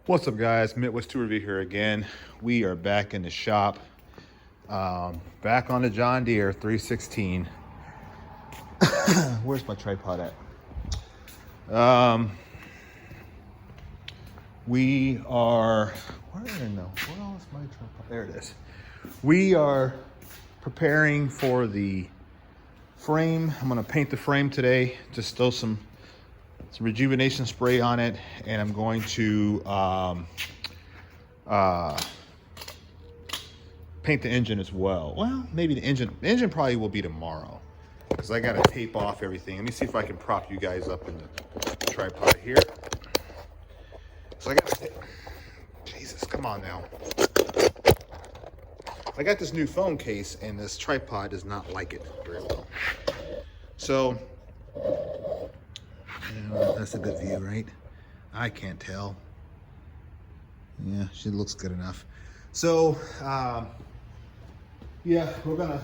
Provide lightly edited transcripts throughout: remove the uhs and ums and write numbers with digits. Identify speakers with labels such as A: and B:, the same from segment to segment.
A: What's up, guys? Midwest Tour Review here again. We are back in the shop, back on the John Deere 316. Where's my tripod at? We are, where is my tripod? There it is. We are preparing for the frame. I'm gonna paint the frame today. Just throw some rejuvenation spray on it, and I'm going to paint the engine as well. Well, maybe the engine probably will be tomorrow, because I gotta tape off everything. Let me see if I can prop you guys up in the tripod here. So I got, Jesus, come on now. I got this new phone case, and this tripod does not like it very well. So, that's a good view, right? I can't tell. Yeah, she looks good enough. So, yeah, we're gonna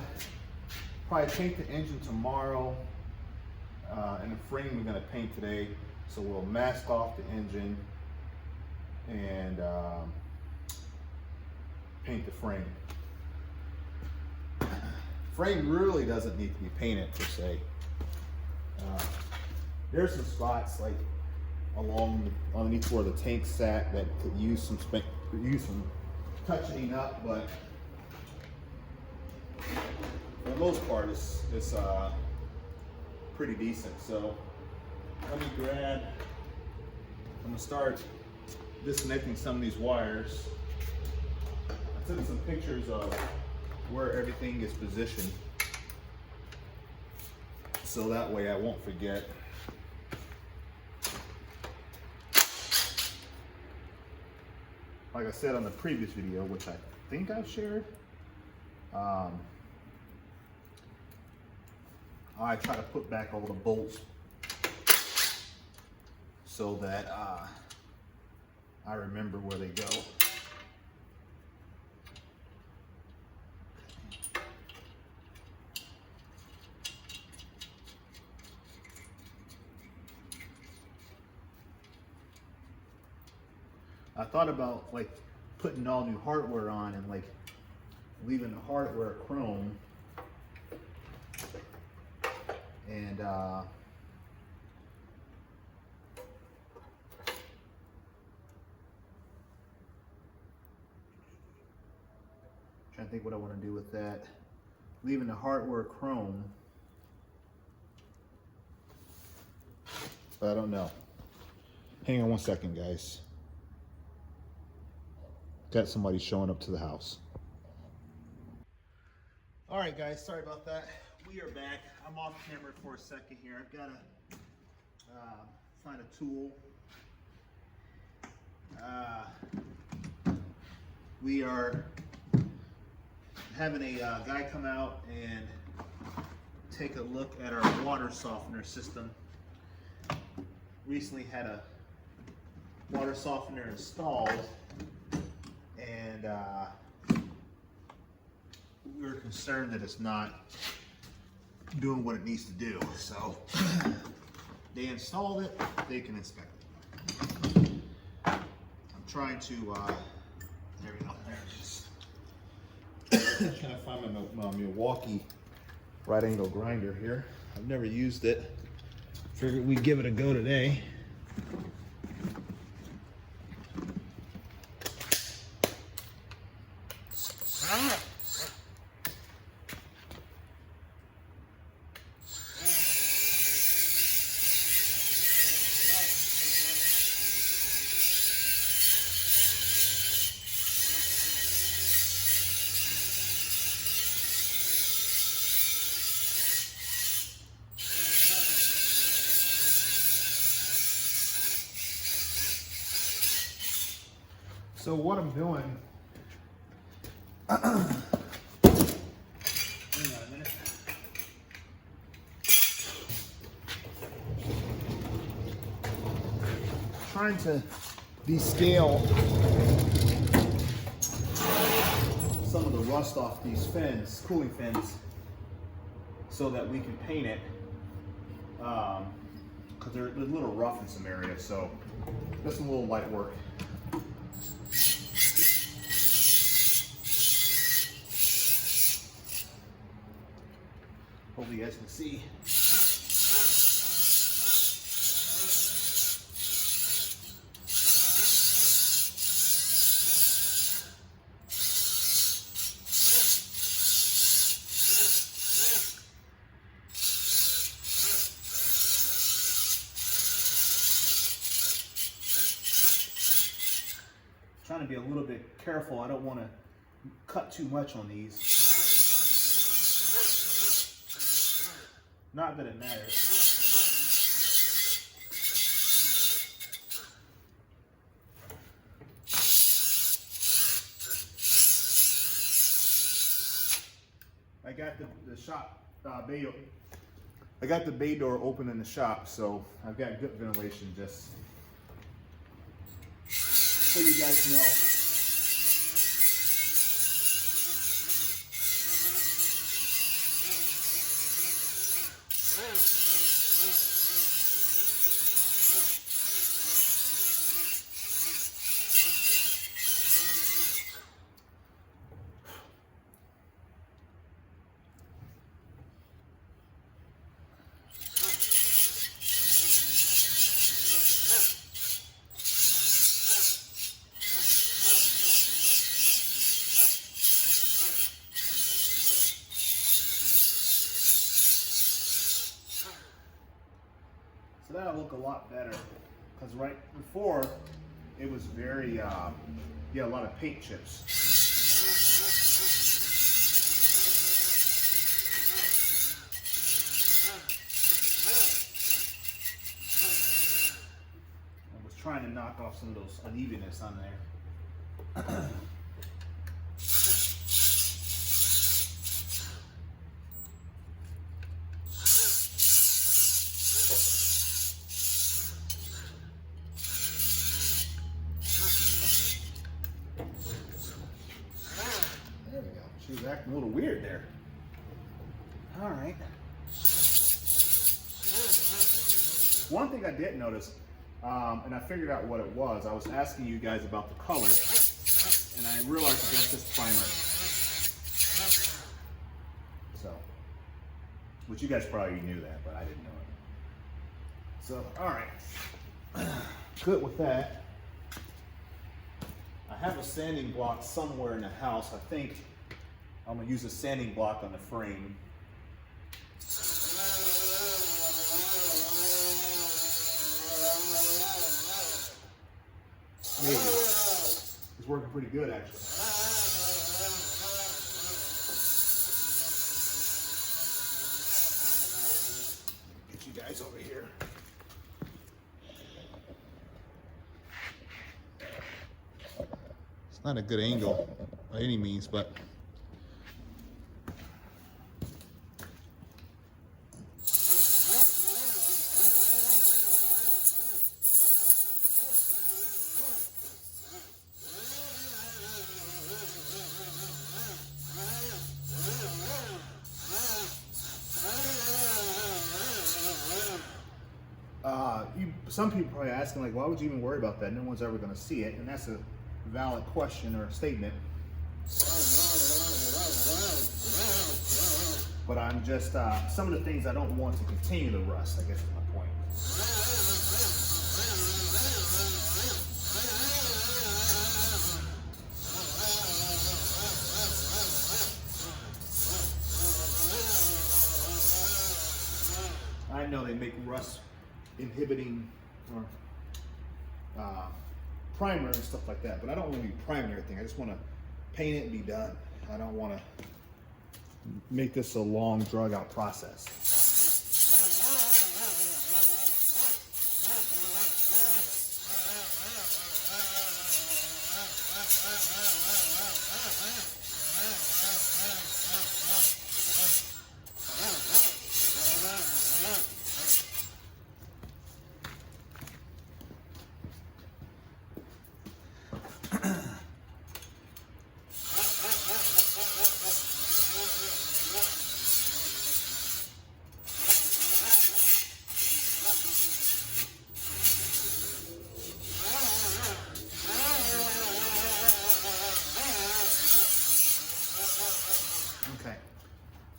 A: probably paint the engine tomorrow, and the frame we're gonna paint today. So we'll mask off the engine and paint the frame. Frame really doesn't need to be painted per se. There's some spots like underneath where the tank sat that could use some touching up, but for the most part, it's pretty decent. So let me I'm gonna start disconnecting some of these wires. I took some pictures of where everything is positioned, so that way I won't forget. Like I said on the previous video, which I think I've shared, I try to put back all the bolts so that I remember where they go. I thought about like putting all new hardware on and like leaving the hardware chrome, and trying to think what I want to do with that. Leaving the hardware chrome, but I don't know. Hang on one second, guys. Got somebody showing up to the house. All right, guys, sorry about that. We are back. I'm off camera for a second here. I've got to find a tool. We are having a guy come out and take a look at our water softener system. Recently had a water softener installed, and we were concerned that it's not doing what it needs to do. So they installed it, they can inspect it. I'm trying to, there we go, there it is. Trying to find my Milwaukee right angle grinder here. I've never used it. Figured we'd give it a go today. So what I'm doing, hang on a minute. Trying to descale some of the rust off these fins, cooling fins, so that we can paint it. Because they're a little rough in some areas, so just a little light work. Hopefully you guys can see. Trying to be a little bit careful. I don't want to cut too much on these. Not that it matters. I got the shop bay. I got the bay door open in the shop, so I've got good ventilation. Just so you guys know. So that'll look a lot better, because right before it was very, yeah, a lot of paint chips. I was trying to knock off some of those unevenness on there. She was acting a little weird there. All right. One thing I did notice, and I figured out what it was, I was asking you guys about the color, and I realized that that's just primer. So, which you guys probably knew that, but I didn't know it. So, all right. Good with that. I have a sanding block somewhere in the house. I think I'm going to use a sanding block on the frame. Maybe. It's working pretty good, actually. Get you guys over here. It's not a good angle by any means, but some people are probably asking, like, why would you even worry about that? No one's ever going to see it, and that's a valid question or a statement. But I'm just, some of the things I don't want to continue to rust, I guess is my point. I know they make rust inhibiting or primer and stuff like that, but I don't want to be priming everything. I just want to paint it and be done. I don't want to make this a long, drug out process.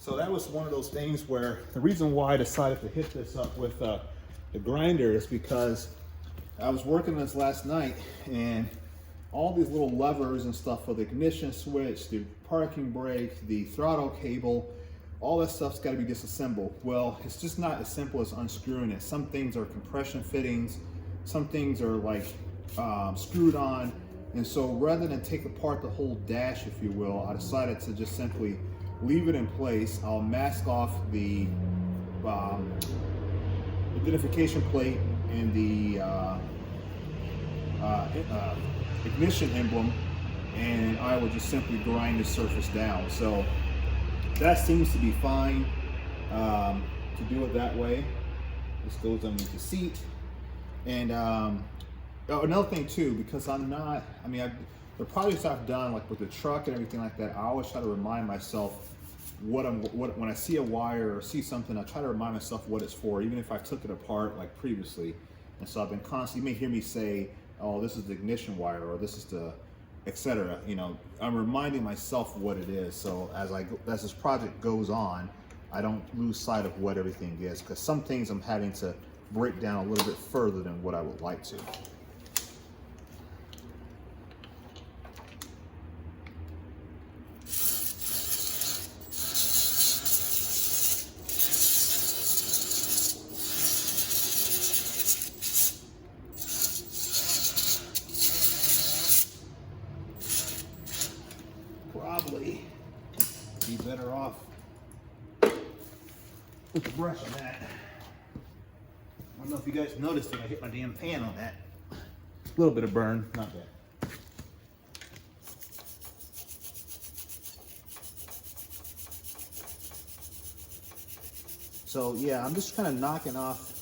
A: So that was one of those things where the reason why I decided to hit this up with the grinder is because I was working this last night, and all these little levers and stuff for the ignition switch, the parking brake, the throttle cable, all that stuff's got to be disassembled. Well, it's just not as simple as unscrewing it. Some things are compression fittings, some things are like screwed on, and so rather than take apart the whole dash, if you will, I decided to just simply leave it in place. I'll mask off the identification plate and the ignition emblem, and I will just simply grind the surface down. So that seems to be fine to do it that way. This goes underneath the seat. And another thing too, because the projects I've done, like with the truck and everything like that, I always try to remind myself when I see a wire or see something, I try to remind myself what it's for, even if I took it apart like previously. And so I've been constantly, you may hear me say, oh, this is the ignition wire, or this is the etc. You know, I'm reminding myself what it is. So as this project goes on, I don't lose sight of what everything is, because some things I'm having to break down a little bit further than what I would like to. Probably be better off with the brush on that. I don't know if you guys noticed that I hit my damn pan on that. A little bit of burn, not bad. So yeah, I'm just kind of knocking off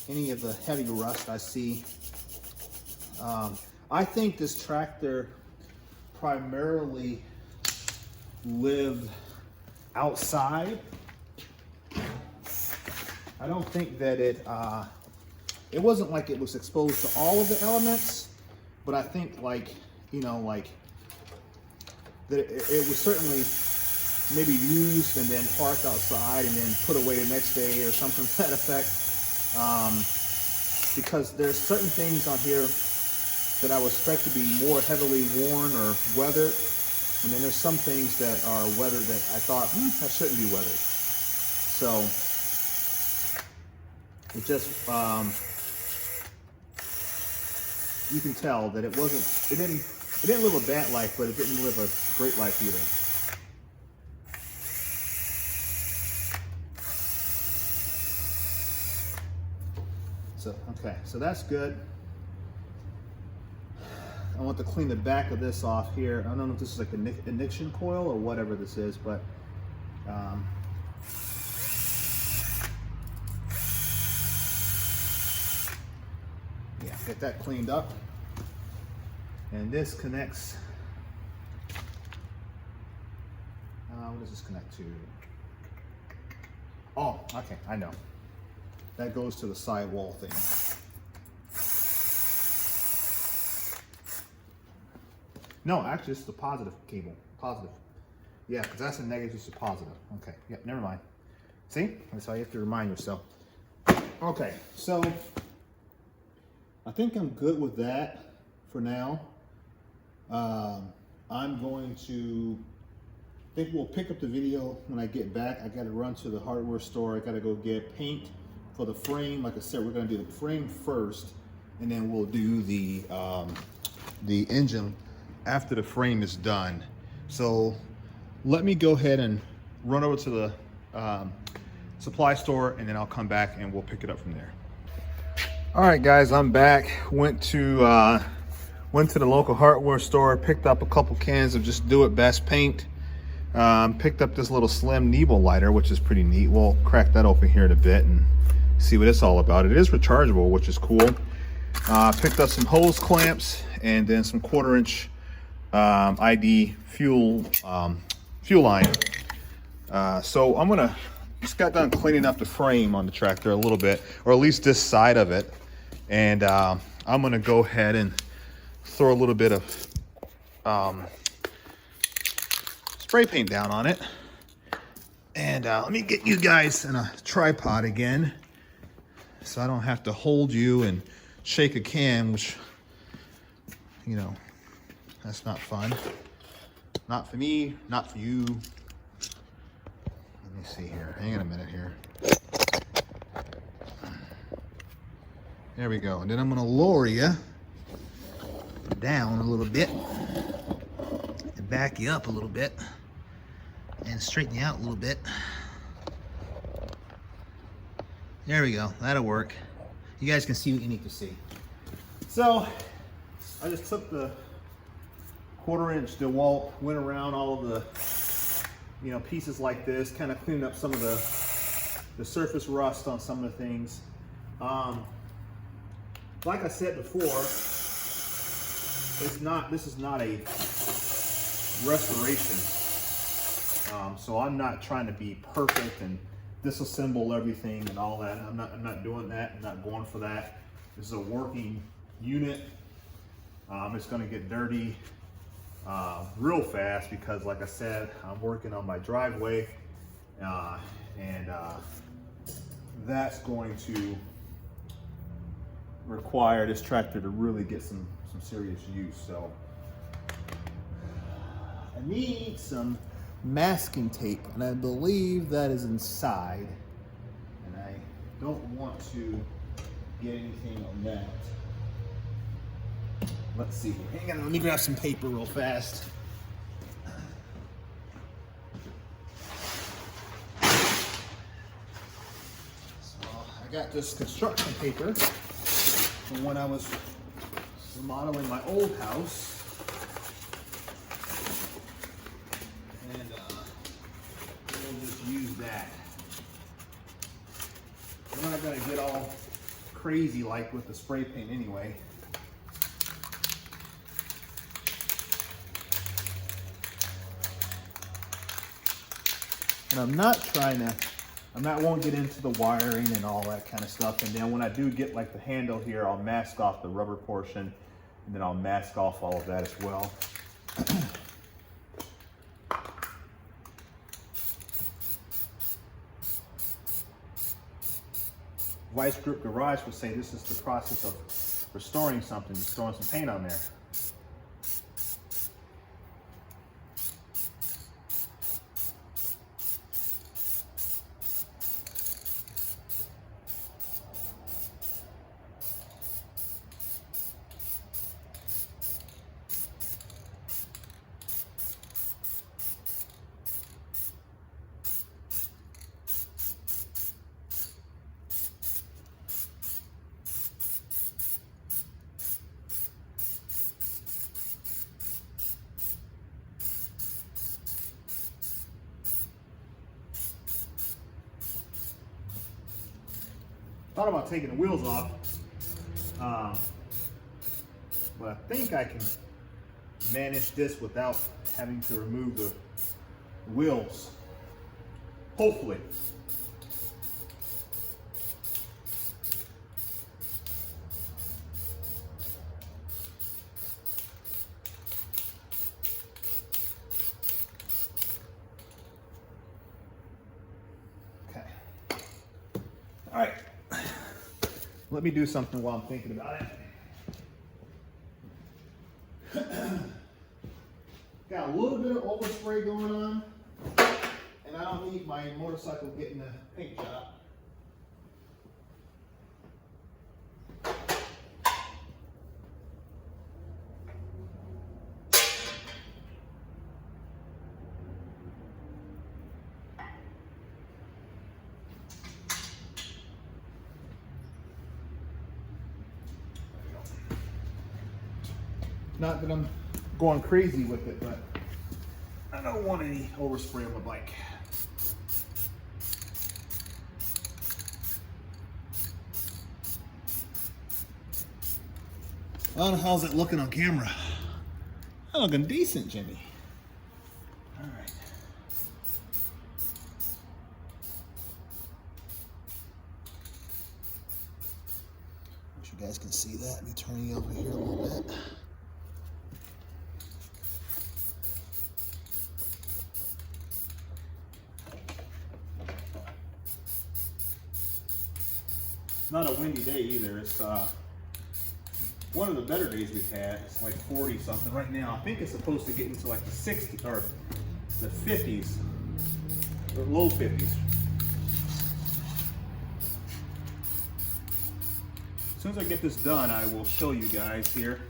A: any of the heavy rust I see. I think this tractor primarily lived outside. I don't think that it wasn't like it was exposed to all of the elements, but I think that it was certainly maybe used and then parked outside and then put away the next day or something to that effect. Because there's certain things on here that I would expect to be more heavily worn or weathered. And then there's some things that are weathered that I thought, that shouldn't be weathered. So it just, you can tell that it didn't live a bad life, but it didn't live a great life either. So, okay, so that's good. I want to clean the back of this off here. I don't know if this is like an ignition coil or whatever this is, but yeah, get that cleaned up. And this connects, what does this connect to? Oh, okay, I know. That goes to the sidewall thing. No, actually, this is the positive cable. Positive. Yeah, because that's a negative, it's a positive. Okay, yeah, never mind. See? That's how you have to remind yourself. Okay, so I think I'm good with that for now. I'm going to, I think we'll pick up the video when I get back. I got to run to the hardware store. I got to go get paint for the frame. Like I said, we're going to do the frame first, and then we'll do the engine after the frame is done. So let me go ahead and run over to the supply store, and then I'll come back and we'll pick it up from there. All right, guys, I'm back. Went to the local hardware store, picked up a couple cans of just Do It Best paint. Picked up this little slim Nebo lighter, which is pretty neat. We'll crack that open here in a bit and see what it's all about. It is rechargeable, which is cool. Picked up some hose clamps and then some 1/4-inch ID fuel line. So I'm gonna just got done cleaning up the frame on the tractor a little bit, or at least this side of it, and I'm gonna go ahead and throw a little bit of spray paint down on it. And let me get you guys in a tripod again, so I don't have to hold you and shake a can, which, you know, that's not fun. Not for me, not for you. Let me see here. Hang on a minute here. There we go. And then I'm going to lower you down a little bit and back you up a little bit and straighten you out a little bit. There we go. That'll work. You guys can see what you need to see. So I just took the 1/4-inch DeWalt, went around all of the, you know, pieces like this, kind of cleaned up some of the surface rust on some of the things. Like I said before, this is not a restoration. So I'm not trying to be perfect and disassemble everything and all that. I'm not doing that. I'm not going for that. This is a working unit. It's going to get dirty real fast because, like I said, I'm working on my driveway, and that's going to require this tractor to really get some serious use. So I need some masking tape, and I believe that is inside, and I don't want to get anything on that. Let's see here. Hang on, let me grab some paper real fast. So I got this construction paper from when I was remodeling my old house. And we'll just use that. We're not gonna get all crazy like with the spray paint anyway. And I won't get into the wiring and all that kind of stuff. And then when I do get like the handle here, I'll mask off the rubber portion, and then I'll mask off all of that as well. Vice Grip Garage would say this is the process of restoring something, just throwing some paint on there. Thought about taking the wheels off, but I think I can manage this without having to remove the wheels. Hopefully. Okay. All right. Let me do something while I'm thinking about it. Got a little bit of overspray going on, and I don't need my motorcycle getting the paint job. Not that I'm going crazy with it, but I don't want any overspray on my bike. Well, how's it looking on camera? Looking decent, Jimmy. All right. Wish you guys can see that. Let me turn you over here a little bit.
B: It's not a windy day either. It's one of the better days we've had. It's like 40 something right now. I think it's supposed to get into like the 60s or the 50s, or low 50s. As soon as I get this done, I will show you guys here.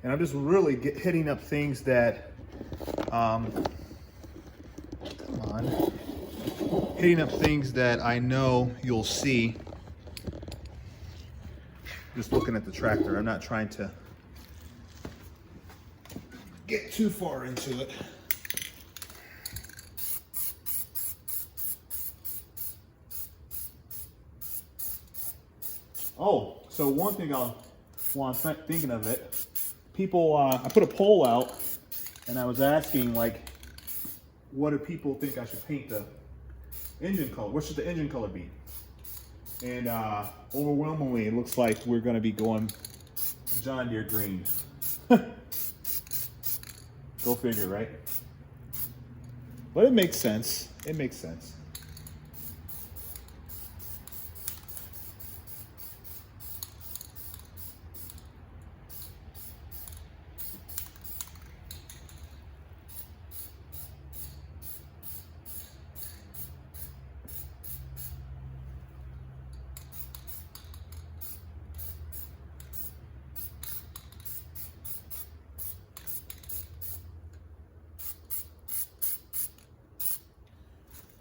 B: And I'm just really hitting up things that, hitting up things that I know you'll see. Just looking at the tractor, I'm not trying to get too far into it. Oh, so one thing while I'm thinking of it, people, I put a poll out and I was asking, like, what do people think I should paint the engine color? What should the engine color be? And overwhelmingly, it looks like we're going to be going John Deere green. Go figure, right? But it makes sense. It makes sense.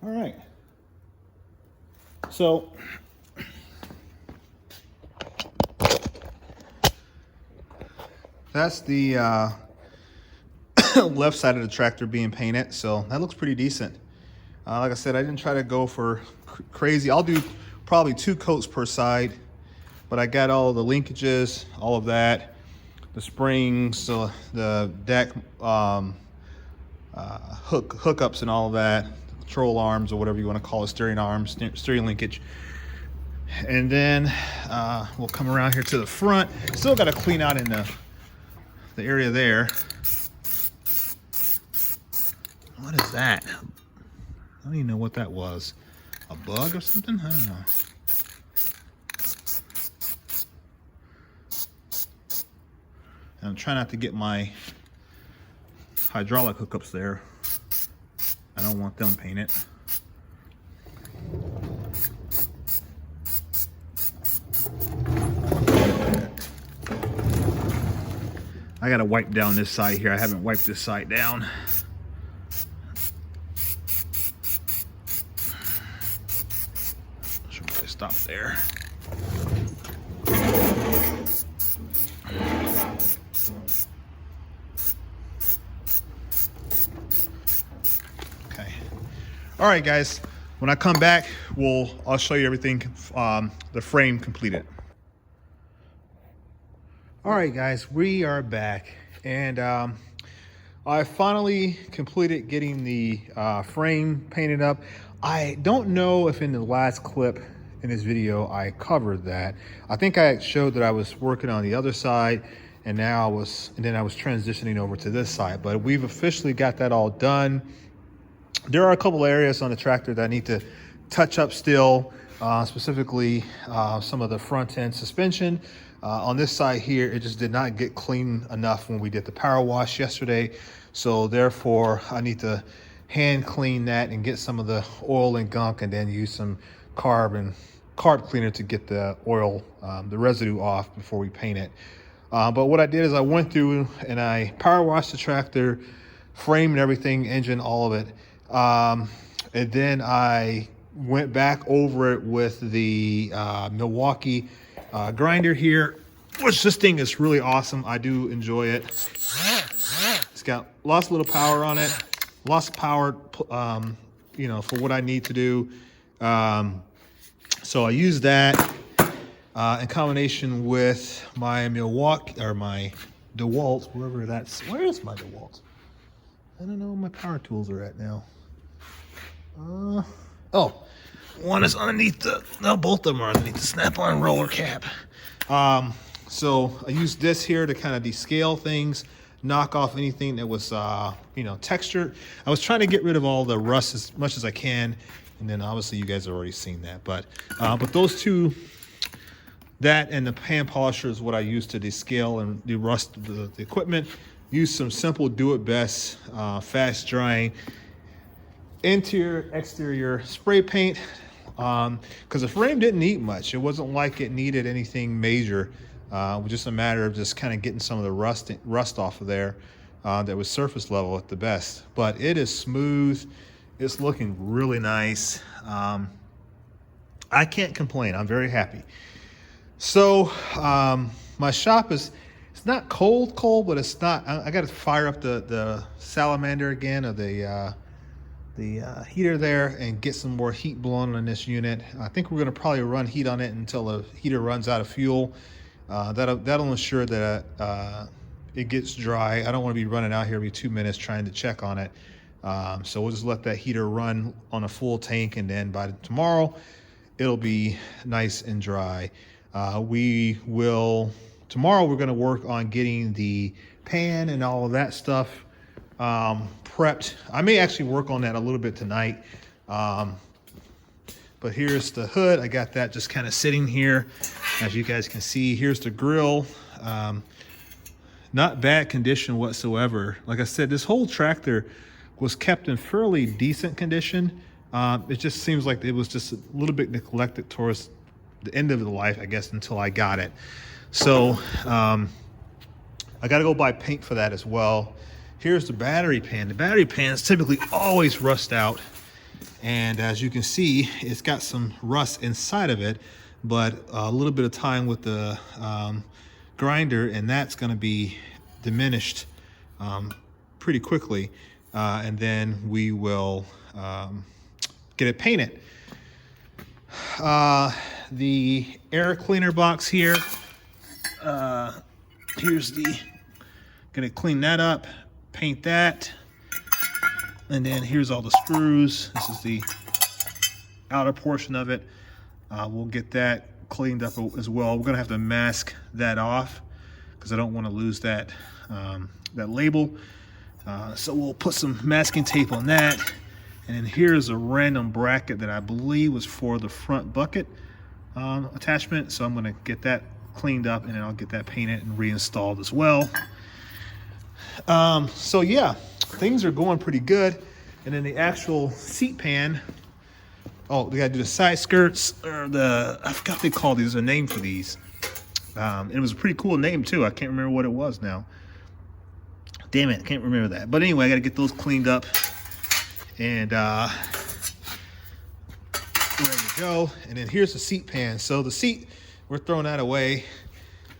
B: All right. So that's the left side of the tractor being painted. So that looks pretty decent. Like I said, I didn't try to go for crazy. I'll do probably 2 coats per side, but I got all the linkages, all of that, the springs, the deck hookups and all of that. Control arms or whatever you want to call it, steering arms, steering linkage. And then we'll come around here to the front. Still got to clean out in the area there. What is that? I don't even know what that was. A bug or something? I don't know. And I'm trying not to get my hydraulic hookups there. I don't want them painted. I gotta wipe down this side here. I haven't wiped this side down. Should probably stop there. All right, guys, when I come back, I'll show you everything, the frame completed. All right, guys, we are back, and I finally completed getting the frame painted up. I don't know if in the last clip in this video I covered that. I think I showed that I was working on the other side, and then I was transitioning over to this side, but we've officially got that all done. There are a couple areas on the tractor that I need to touch up still, specifically some of the front end suspension. On this side here, it just did not get clean enough when we did the power wash yesterday. So therefore, I need to hand clean that and get some of the oil and gunk, and then use some carb cleaner to get the oil, the residue off before we paint it. But what I did is I went through and I power washed the tractor, frame and everything, engine, all of it. And then I went back over it with the Milwaukee grinder here, which this thing is really awesome. I do enjoy it. It's got lots of little power on it, lots of power, you know, for what I need to do. So I use that in combination with my Milwaukee, or my DeWalt, wherever that's, where is my DeWalt? I don't know where my power tools are at now. Oh, one is underneath both of them are underneath the snap-on roller cap. So I use this here to kind of descale things, knock off anything that was, textured. I was trying to get rid of all the rust as much as I can. And then obviously you guys have already seen that. But those two, that and the pan polisher is what I use to descale and derust the equipment. Use some simple do-it-best, fast drying interior, exterior spray paint. Because the frame didn't need much. It wasn't like it needed anything major. It was just a matter of just kind of getting some of the rust off of there that was surface level at the best. But it is smooth. It's looking really nice. I can't complain. I'm very happy. So my shop it's not cold, but it's not. I got to fire up the salamander again, or the heater there, and get some more heat blown on this unit. I think we're going to probably run heat on it until the heater runs out of fuel. That'll ensure that it gets dry. I don't want to be running out here every 2 minutes trying to check on it. So we'll just let that heater run on a full tank, and then by tomorrow it'll be nice and dry. Tomorrow we're going to work on getting the pan and all of that stuff prepped. I may actually work on that a little bit tonight. But here's the hood. I got that just kind of sitting here. As you guys can see, here's the grill. Not bad condition whatsoever. Like I said, this whole tractor was kept in fairly decent condition. It just seems like it was just a little bit neglected towards the end of the life, I guess, until I got it. So I got to go buy paint for that as well. Here's the battery pan. The battery pans typically always rust out. And as you can see, it's got some rust inside of it, but a little bit of time with the grinder, and that's going to be diminished pretty quickly. And then we will get it painted. The air cleaner box here, here's gonna clean that up, paint that, and then here's all the screws. This is the outer portion of it. We'll get that cleaned up as well. We're gonna have to mask that off because I don't want to lose that that label. So we'll put some masking tape on that. And then here's a random bracket that I believe was for the front bucket attachment. So I'm going to get that cleaned up, and then I'll get that painted and reinstalled as well. So yeah, things are going pretty good. And then the actual seat pan. Oh, they got to do the side skirts, or I forgot what they call these. There's a name for these. It was a pretty cool name too. I can't remember what it was now. Damn it, I can't remember that. But anyway, I got to get those cleaned up. And ready to go. And then here's the seat pan. So the seat, we're throwing that away,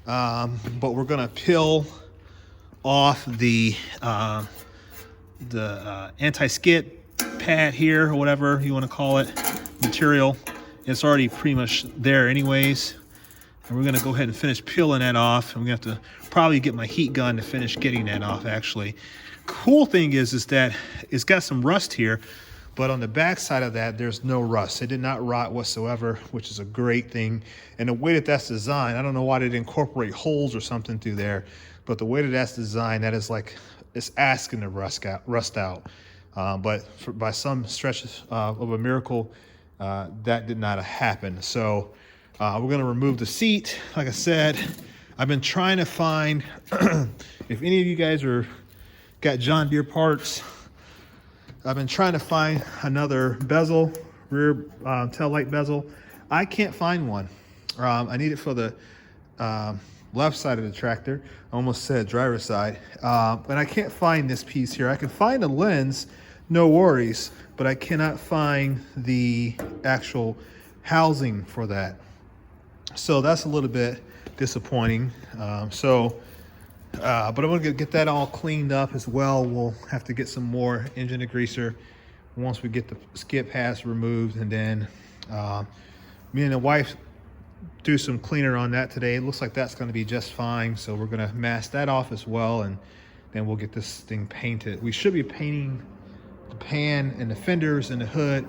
B: but we're gonna peel off the anti-skid pad here, or whatever you want to call it, material. It's already pretty much there anyways, and we're gonna go ahead and finish peeling that off. And we're gonna have to probably get my heat gun to finish getting that off. Actually, cool thing is that it's got some rust here, but on the back side of that, there's no rust. It did not rot whatsoever, which is a great thing. And the way that that's designed, I don't know why they didn't incorporate holes or something through there, but the way that that's designed, that is like, it's asking to rust out. But by some stretches of a miracle, that did not happen. So we're gonna remove the seat. Like I said, I've been trying to find, if any of you guys got John Deere parts, I've been trying to find another bezel, rear tail light bezel. I can't find one. I need it for the left side of the tractor. I almost said driver's side. But I can't find this piece here. I can find a lens, no worries, but I cannot find the actual housing for that. So that's a little bit disappointing. But I'm gonna get that all cleaned up as well. We'll have to get some more engine degreaser once we get the skid pads removed, and then me and the wife do some cleaner on that today. It looks like that's going to be just fine. So we're going to mask that off as well, and then we'll get this thing painted. We should be painting the pan and the fenders and the hood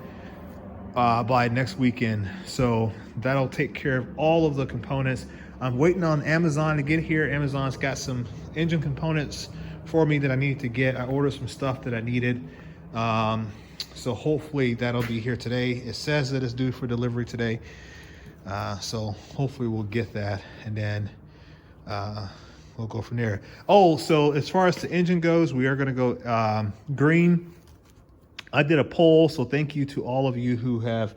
B: by next weekend. So that'll take care of all of the components. I'm waiting on Amazon to get here. Amazon's got some engine components for me that I needed to get. I ordered some stuff that I needed. So hopefully that'll be here today. It says that it's due for delivery today. So hopefully we'll get that, and then we'll go from there. Oh, so as far as the engine goes, we are going to go green. I did a poll, so thank you to all of you who have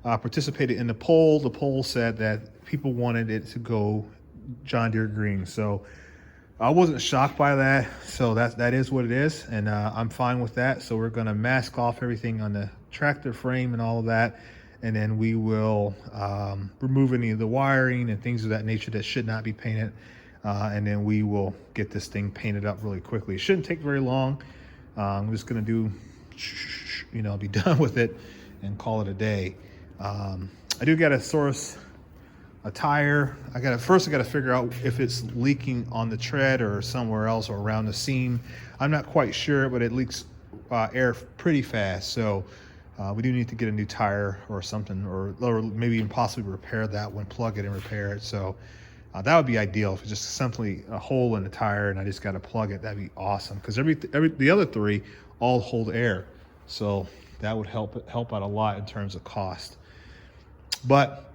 B: participated in the poll. The poll said that people wanted it to go John Deere green. So I wasn't shocked by that. So that is what it is, and I'm fine with that. So we're going to mask off everything on the tractor frame and all of that, and then we will remove any of the wiring and things of that nature that should not be painted, and then we will get this thing painted up really quickly. It shouldn't take very long. I'm just going to do, you know, be done with it and call it a day. I do got to source a tire. First I got to figure out if it's leaking on the tread or somewhere else or around the seam. I'm not quite sure, but it leaks air pretty fast. So we do need to get a new tire or something, or maybe even possibly repair that one, plug it and repair it. So that would be ideal. If it's just simply a hole in the tire and I just got to plug it, that'd be awesome. Because the other three all hold air, so that would help out a lot in terms of cost. But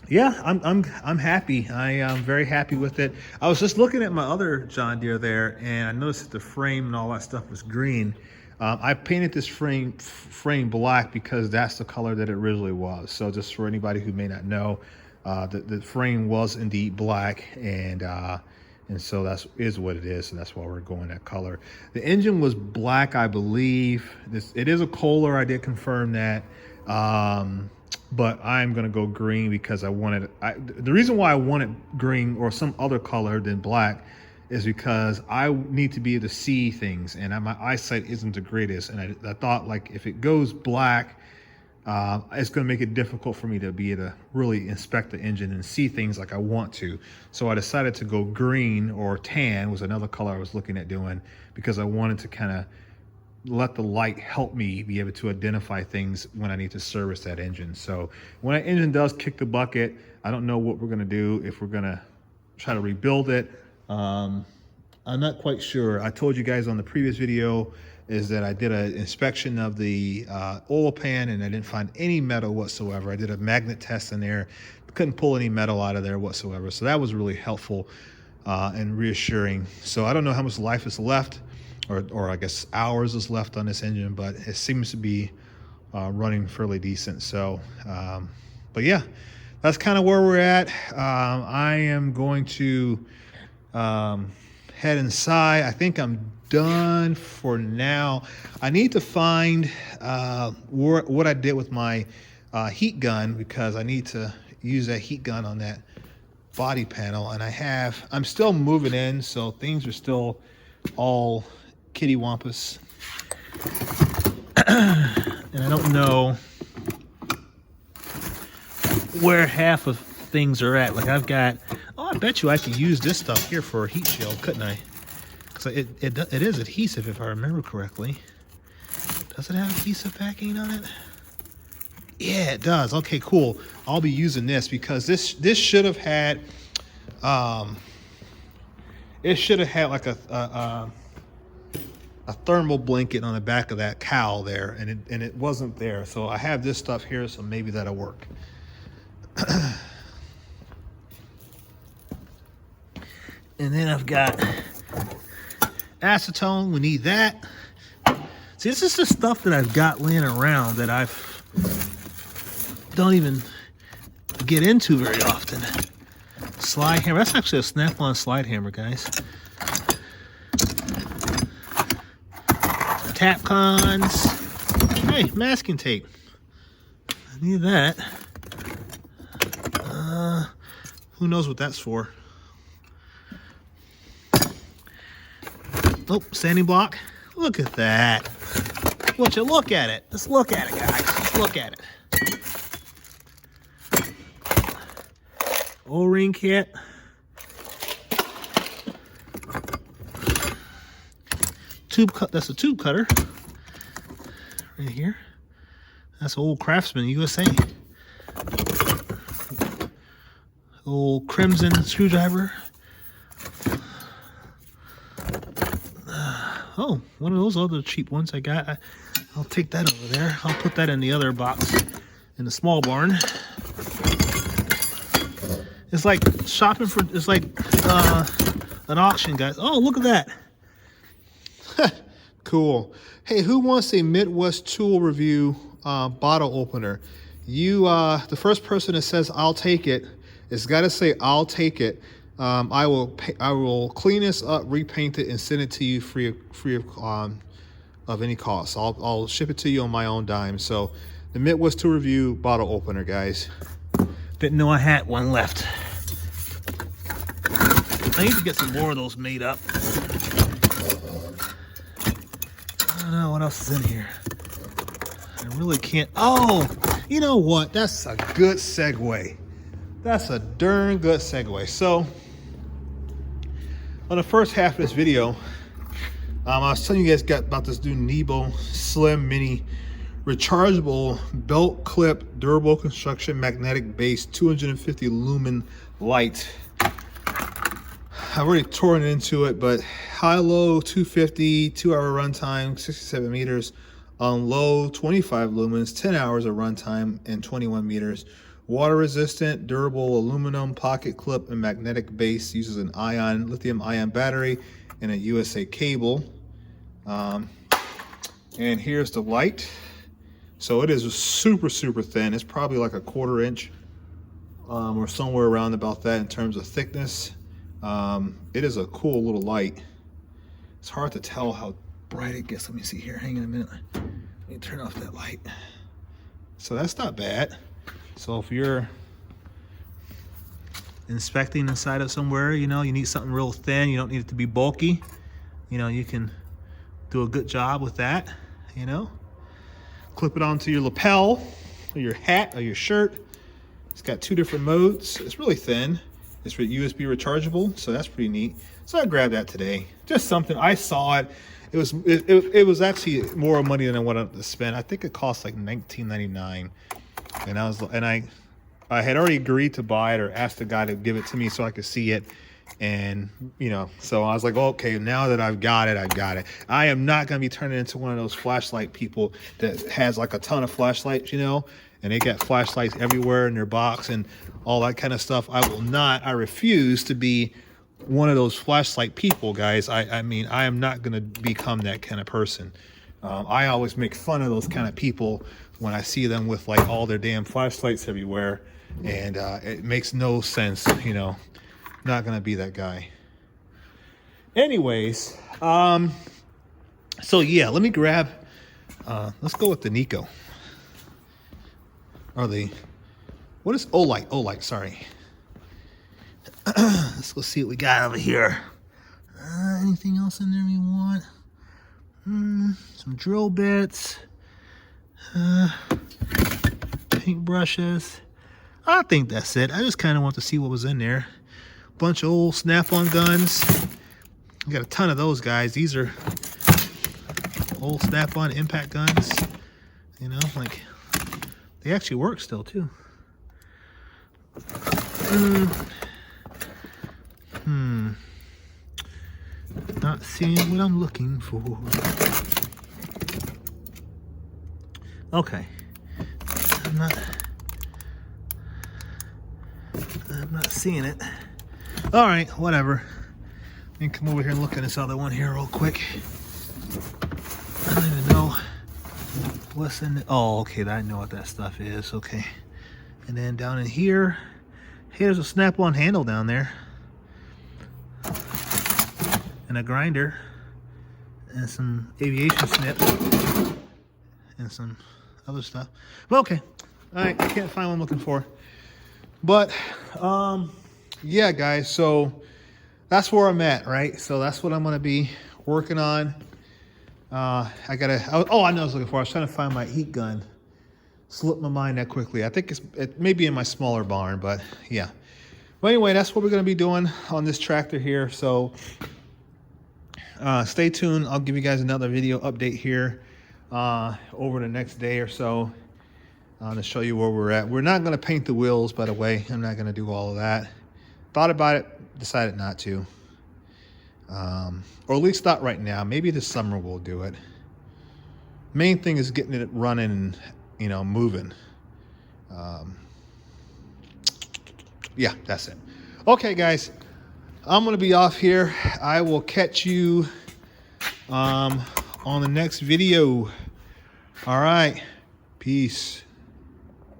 B: yeah, I'm happy. I am very happy with it. I was just looking at my other John Deere there, and I noticed that the frame and all that stuff was green. I painted this frame black because that's the color that it originally was. So just for anybody who may not know, the frame was indeed black, and so that is what it is. So that's why we're going that color. The engine was black, I believe. It is a Kohler. I did confirm that. But I'm going to go green because the reason why I wanted green or some other color than black is because I need to be able to see things, and my eyesight isn't the greatest. And I thought, like, if it goes black, it's going to make it difficult for me to be able to really inspect the engine and see things like I want to. So I decided to go green, or tan was another color I was looking at doing, because I wanted to kind of let the light help me be able to identify things when I need to service that engine. So when that engine does kick the bucket, I don't know what we're going to do, if we're going to try to rebuild it. I'm not quite sure. I told you guys on the previous video is that I did an inspection of the oil pan, and I didn't find any metal whatsoever. I did a magnet test in there, couldn't pull any metal out of there whatsoever. So that was really helpful and reassuring. So I don't know how much life is left, or I guess hours is left on this engine, but it seems to be running fairly decent. So, but yeah, that's kind of where we're at. I am going to head inside. I think I'm done for now. I need to find what I did with my heat gun, because I need to use that heat gun on that body panel, and I'm still moving in, so things are still all kitty wampus. And I don't know where half of things are at. Like I bet you I could use this stuff here for a heat shield, couldn't I? Because it is adhesive, if I remember correctly. Does it have adhesive backing on it? Yeah, it does. Okay, cool. I'll be using this, because this should have had like a thermal blanket on the back of that cowl there, and it wasn't there. So I have this stuff here, so maybe that'll work. And then I've got acetone. We need that. See, this is the stuff that I've got laying around that don't even get into very often. Slide hammer. That's actually a Snap-on slide hammer, guys. Tap cons. Hey, masking tape. I need that. Who knows what that's for? Oh, sanding block. Look at that. Would you look at it? Let's look at it, guys. Let's look at it. O-ring kit. Tube cut. That's a tube cutter right here. That's old Craftsman USA. Old Crimson screwdriver.
C: one of those other cheap ones I got. I'll take that over there. I'll put that in the other box in the small barn. It's like shopping for, it's like an auction, guys. Oh, look at that.
B: Cool. Hey, who wants a Midwest tool review bottle opener? You, the first person that says I'll take it, it's got to say I'll take it. I will clean this up, repaint it, and send it to you free of any cost. I'll ship it to you on my own dime. So, the Midwest tool review bottle opener, guys.
C: Didn't know I had one left. I need to get some more of those made up. I don't know what else is in here. I really can't. Oh,
B: You know what? That's a good segue. That's a darn good segue. So, on the first half of this video, I was telling you guys about this new Nebo Slim Mini rechargeable belt clip durable construction magnetic base 250 lumen light. I've already torn into it, but high-low 250, 2-hour runtime, 67 meters. On low 25 lumens, 10 hours of runtime, and 21 meters. Water resistant, durable aluminum pocket clip and magnetic base. Uses an lithium ion battery and a USA cable. And here's the light. So it is super thin. It's probably like a 1/4 inch or somewhere around about that in terms of thickness. It is a cool little light. It's hard to tell how bright it gets. Let me see here. Hang on a minute. Let me turn off that light. So that's not bad. So if you're
C: inspecting inside of somewhere, you know, you need something real thin. You don't need it to be bulky. You know, you can do a good job with that, you know. Clip it onto your lapel or your hat or your shirt. It's got 2 different modes. It's really thin. It's USB rechargeable, so that's pretty neat. So I grabbed that today. Just something. I saw it. It was actually more money than I wanted to spend. I think it cost like $19.99, and I had already agreed to buy it or asked the guy to give it to me so I could see it, and you know, so I was like, okay, now that I've got it, I've got it. I am not gonna be turning into one of those flashlight people that has like a ton of flashlights, you know, and they got flashlights everywhere in their box and all that kind of stuff. I refuse to be one of those flashlight people, guys. I mean, I am not going to become that kind of person. I always make fun of those kind of people when I see them with like all their damn flashlights everywhere, and it makes no sense, you know. Not going to be that guy. Anyways, so yeah, let me grab, let's go with the Nico. Or the, what is Olight, sorry. Let's go see what we got over here. Anything else in there we want? Some drill bits. Paint brushes. I think that's it. I just kind of want to see what was in there. Bunch of old Snap-on guns. We got a ton of those, guys. These are old Snap-on impact guns. You know, like, they actually work still, too. Not seeing what I'm looking for. Okay. I'm not seeing it. All right, whatever. Let me come over here and look at this other one here real quick. I don't even know what's in it. Oh, okay, I know what that stuff is. Okay. And then down in here, here's a Snap-on handle down there. And a grinder. And some aviation snips. And some other stuff. But okay. Alright, I can't find what I'm looking for. But, yeah, guys, so that's where I'm at, right? So that's what I'm going to be working on. I know what I was looking for. I was trying to find my heat gun. Slipped my mind that quickly. I think it may be in my smaller barn, but yeah. But anyway, that's what we're going to be doing on this tractor here. So stay tuned. I'll give you guys another video update here over the next day or so to show you where we're at. We're not going to paint the wheels, by the way. I'm not going to do all of that. Thought about it, decided not to.
B: or at least not right now. Maybe this summer we'll do it. Main thing is getting it running and, you know, moving. Yeah, that's it. Okay, guys, I'm gonna be off here. I will catch you on the next video. All right, peace.